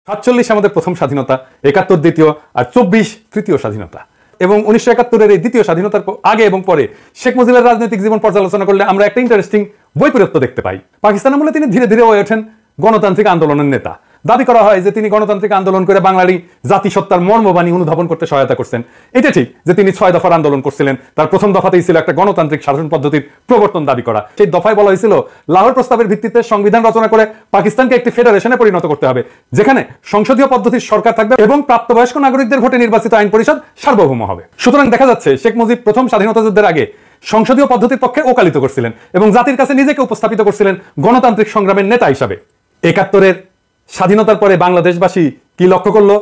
47 আমাদের প্রথম স্বাধীনতা, 71 দ্বিতীয়, আর 24 তৃতীয় স্বাধীনতা। এবং 1971-এর এই দ্বিতীয় স্বাধীনতার আগে এবং পরে শেখ মুজিবের রাজনৈতিক জীবন পর্যালোচনা করলে আমরা একটা ইন্টারেস্টিং বৈপরীত্য দেখতে পাই। পাকিস্তান আমলে তিনি ধীরে ধীরে হয়ে ওঠেন গণতান্ত্রিক আন্দোলনের নেতা। দাবি করা হয় যে তিনি গণতান্ত্রিক আন্দোলন করে বাঙালি জাতিসত্তার মর্মবাণী অনুধাবন করতে সহায়তা করছেন। এটা ঠিক যে তিনি 6 দফার আন্দোলন করছিলেন। তার প্রথম দফাতেই ছিল একটা গণতান্ত্রিক শাসন পদ্ধতির প্রবর্তন দাবি করা। সেই দফায় বলা হয়েছিল লাহোর প্রস্তাবের ভিত্তিতে সংবিধান রচনা করে পাকিস্তানকে একটি ফেডারেশনে পরিণত করতে হবে, যেখানে সংসদীয় পদ্ধতির সরকার থাকবে এবং প্রাপ্তবয়স্ক নাগরিকদের ভোটে নির্বাচিত আইন পরিষদ সার্বভৌম হবে। সুতরাং দেখা যাচ্ছে শেখ মুজিব প্রথম স্বাধীনতা যুদ্ধের আগে সংসদীয় পদ্ধতির পক্ষে ওকালিত করছিলেন এবং জাতির কাছে নিজেকে উপস্থাপিত করছিলেন গণতান্ত্রিক সংগ্রামের নেতা হিসাবে। 71-এর স্বাধীনতার পরে বাংলাদেশবাসী কি লক্ষ্য করলো?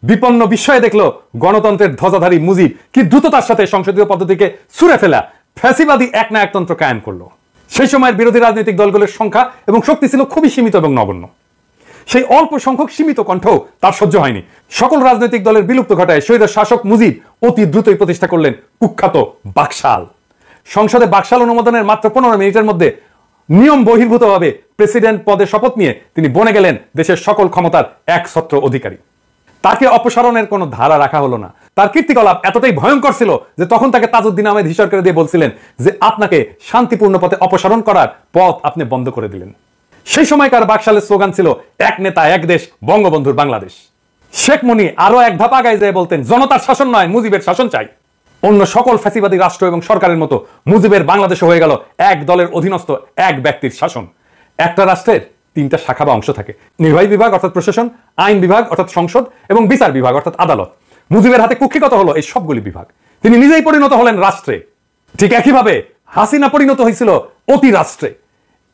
বিপন্ন বিস্ময়ে দেখলো গণতন্ত্রের ধ্বজাধারী মুজিব কি দ্রুততার সাথে সংসদীয় পদ্ধতিকে ছুঁড়ে ফেলা ফ্যাসিবাদী একনায়কতন্ত্র কায়েম করলো। সেই সময়ের বিরোধী রাজনৈতিক দলগুলোর সংখ্যা এবং শক্তি ছিল খুবই সীমিত এবং নগণ্য। সেই অল্প সংখ্যক সীমিত কণ্ঠ তার সহ্য হয়নি। সকল রাজনৈতিক দলের বিলুপ্ত ঘটায় স্বৈর শাসক মুজিব অতি দ্রুতই প্রতিষ্ঠা করলেন কুখ্যাত বাকশাল। সংসদে বাকশাল অনুমোদনের মাত্র 15 মিনিটের মধ্যে নিয়ম বহির্ভূতভাবে প্রেসিডেন্ট পদে শপথ নিয়ে তিনি বনে গেলেন দেশের সকল ক্ষমতার একছত্র অধিকারী। তাকে অপসারণের কোনো ধারা রাখা হলো না। তার কীর্তিকলাপ এতটাই ভয়ঙ্কর ছিল যে তখন তাকে তাজউদ্দিন আহমেদ হিসর করে দিয়ে বলছিলেন যে আপনাকে শান্তিপূর্ণ পথে অপসারণ করার পথ আপনি বন্ধ করে দিলেন। সেই সময়কার বাকশালের স্লোগান ছিল এক নেতা এক দেশ, বঙ্গবন্ধুর বাংলাদেশ। শেখ মুনি আরো এক ধাপ আগায় যেয়ে বলতেন জনতার শাসন নয়, মুজিবের শাসন চাই। অন্য সকল ফ্যাসিবাদী রাষ্ট্র এবং সরকারের মতো মুজিবের বাংলাদেশে হয়ে গেল এক দলের অধীনস্থ এক ব্যক্তির শাসন। একটা রাষ্ট্রের 3টা শাখা বা অংশ থাকে: নির্বাহী বিভাগ অর্থাৎ প্রশাসন, আইন বিভাগ অর্থাৎ সংসদ এবং বিচার বিভাগ অর্থাৎ আদালত। মুজিবের হাতে কুক্ষিগত হলো এই সবগুলি বিভাগ। তিনি নিজেই পরিণত হলেন রাষ্ট্রে। ঠিক একইভাবে হাসিনা পরিণত হয়েছিল অতি রাষ্ট্রে।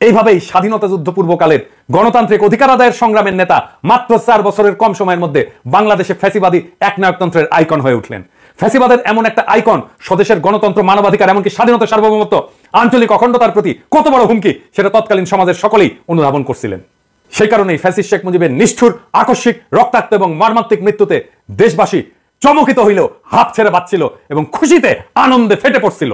এইভাবেই স্বাধীনতা যুদ্ধ পূর্বকালের গণতান্ত্রিক অধিকার আদায়ের সংগ্রামের নেতা মাত্র 4 বছরের কম সময়ের মধ্যে বাংলাদেশে ফ্যাসিবাদী একনায়কতন্ত্রের আইকন হয়ে উঠলেন। ফ্যাসিবাদের এমন একটা আইকন স্বদেশের গণতন্ত্র, মানবাধিকার, এমনকি স্বাধীনতা, সার্বভৌমত্ব, আঞ্চলিক অখণ্ডতার প্রতি কত বড় হুমকি সেটা তৎকালীন সমাজের সকলেই অনুধাবন করছিলেন। সেই কারণেই ফ্যাসিস্ট শেখ মুজিবের নিষ্ঠুর, আকস্মিক, রক্তাক্ত এবং মর্মান্তিক মৃত্যুতে দেশবাসী চমকিত হইল, হাত ছেড়ে বাঁচছিল এবং খুশিতে আনন্দে ফেটে পড়ছিল।